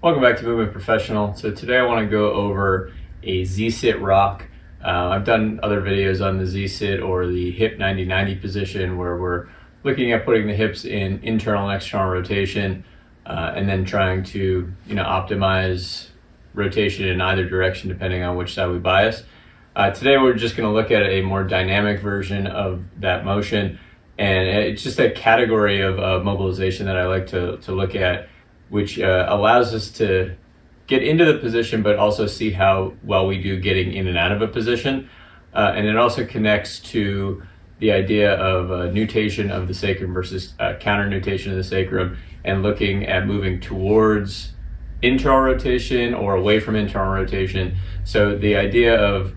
Welcome back to Movement Professional. So today I want to go over a Z-sit rock. I've done other videos on the Z-sit or the hip 90-90 position where we're looking at putting the hips in internal and external rotation and then trying to optimize rotation in either direction depending on which side we bias. Today we're just going to look at a more dynamic version of that motion, and it's just a category of mobilization that I like to look at, which allows us to get into the position but also see how well we do getting in and out of a position. And it also connects to the idea of nutation of the sacrum versus counter nutation of the sacrum, and looking at moving towards internal rotation or away from internal rotation. So the idea of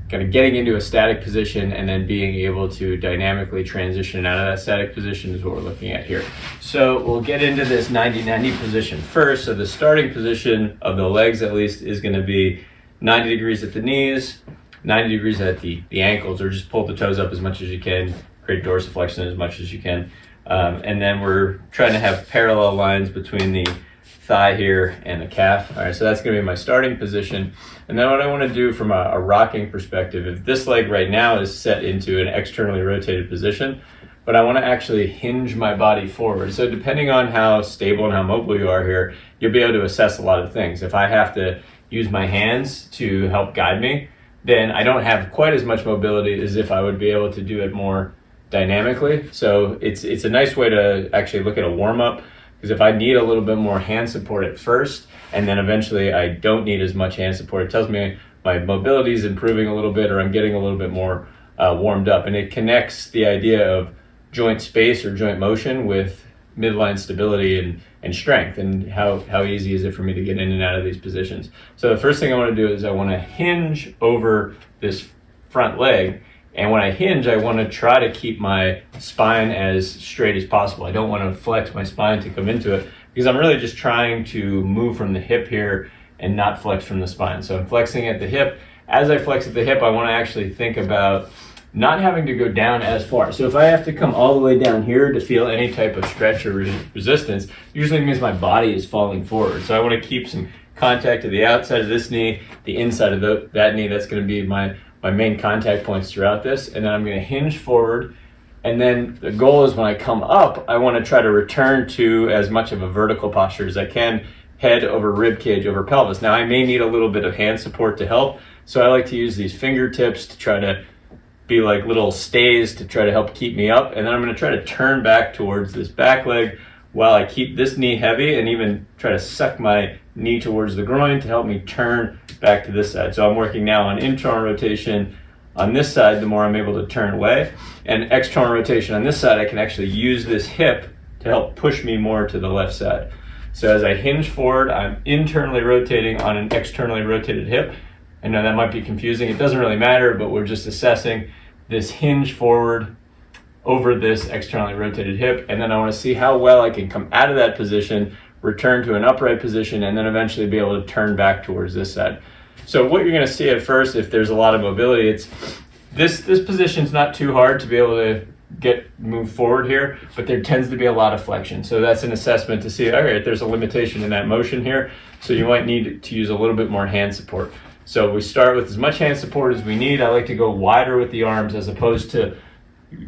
kind of getting into a static position and then being able to dynamically transition out of that static position is what we're looking at here. So we'll get into this 90-90 position first. So the starting position of the legs, at least, is going to be 90 degrees at the knees, 90 degrees at the ankles, or just pull the toes up as much as you can, create dorsiflexion as much as you can. And then we're trying to have parallel lines between the thigh here and the calf. All right, so that's going to be my starting position. And then what I want to do from a rocking perspective, if this leg right now is set into an externally rotated position, but I want to actually hinge my body forward. So depending on how stable and how mobile you are here, you'll be able to assess a lot of things. If I have to use my hands to help guide me, then I don't have quite as much mobility as if I would be able to do it more dynamically. So it's a nice way to actually look at a warm-up, because if I need a little bit more hand support at first, and then eventually I don't need as much hand support, it tells me my mobility is improving a little bit, or I'm getting a little bit more warmed up. And it connects the idea of joint space or joint motion with midline stability and strength, and how easy is it for me to get in and out of these positions. So the first thing I want to do is I want to hinge over this front leg. And when I hinge, I want to try to keep my spine as straight as possible. I don't want to flex my spine to come into it, because I'm really just trying to move from the hip here and not flex from the spine. So I'm flexing at the hip. As I flex at the hip, I want to actually think about not having to go down as far. So if I have to come all the way down here to feel any type of stretch or resistance, usually means my body is falling forward. So I want to keep some contact to the outside of this knee, the inside of that knee. That's going to be my main contact points throughout this. And then I'm going to hinge forward. And then the goal is when I come up, I want to try to return to as much of a vertical posture as I can, head over rib cage over pelvis. Now I may need a little bit of hand support to help. So I like to use these fingertips to try to be like little stays to try to help keep me up. And then I'm going to try to turn back towards this back leg while I keep this knee heavy, and even try to suck my knee towards the groin to help me turn back to this side. So I'm working now on internal rotation on this side. The more I'm able to turn away, and external rotation on this side, I can actually use this hip to help push me more to the left side. So as I hinge forward, I'm internally rotating on an externally rotated hip. I know that might be confusing. It doesn't really matter, but we're just assessing this hinge forward over this externally rotated hip. And then I want to see how well I can come out of that position, return to an upright position, and then eventually be able to turn back towards this side. So what you're going to see at first, if there's a lot of mobility, it's this position's not too hard to be able to move forward here, but there tends to be a lot of flexion. So that's an assessment to see, all right, there's a limitation in that motion here, so you might need to use a little bit more hand support. So we start with as much hand support as we need. I like to go wider with the arms as opposed to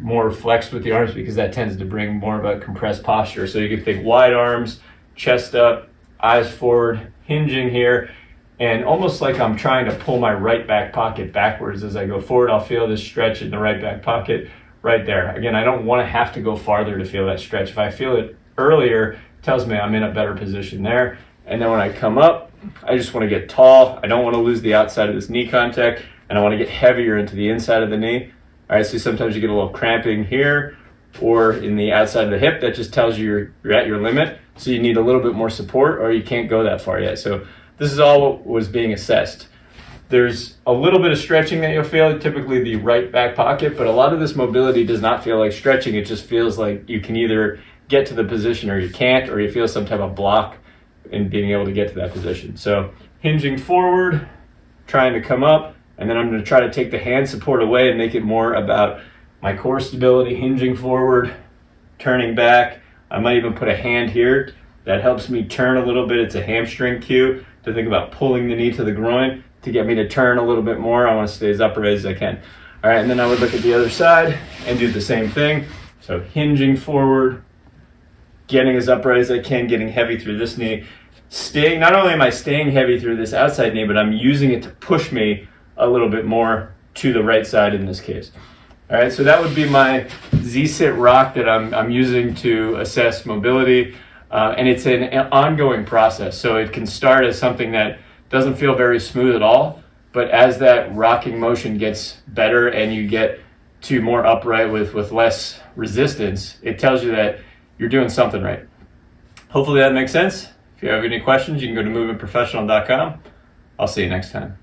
more flexed with the arms, because that tends to bring more of a compressed posture. So you can think wide arms, chest up, eyes forward, hinging here, and almost like I'm trying to pull my right back pocket backwards as I go forward. I'll feel this stretch in the right back pocket right there. Again, I don't want to have to go farther to feel that stretch. If I feel it earlier, it tells me I'm in a better position there. And then when I come up, I just want to get tall. I don't want to lose the outside of this knee contact, and I want to get heavier into the inside of the knee. All right, so sometimes you get a little cramping here or in the outside of the hip. That just tells you you're at your limit. So you need a little bit more support, or you can't go that far yet. So this is all what was being assessed. There's a little bit of stretching that you'll feel, typically the right back pocket, but a lot of this mobility does not feel like stretching. It just feels like you can either get to the position or you can't, or you feel some type of block in being able to get to that position. So hinging forward, trying to come up, and then I'm going to try to take the hand support away and make it more about my core stability, hinging forward, turning back. I might even put a hand here That helps me turn a little bit. It's a hamstring cue to think about pulling the knee to the groin to get me to turn a little bit more. I want to stay as upright as I can. All right, and then I would look at the other side and do the same thing. So hinging forward, getting as upright as I can, getting heavy through this knee. Not only am I staying heavy through this outside knee, but I'm using it to push me a little bit more to the right side in this case. All right, so that would be my Z-sit rock that I'm using to assess mobility. And it's an ongoing process. So it can start as something that doesn't feel very smooth at all, but as that rocking motion gets better and you get to more upright with less resistance, it tells you that you're doing something right. Hopefully that makes sense. If you have any questions, you can go to movementprofessional.com. I'll see you next time.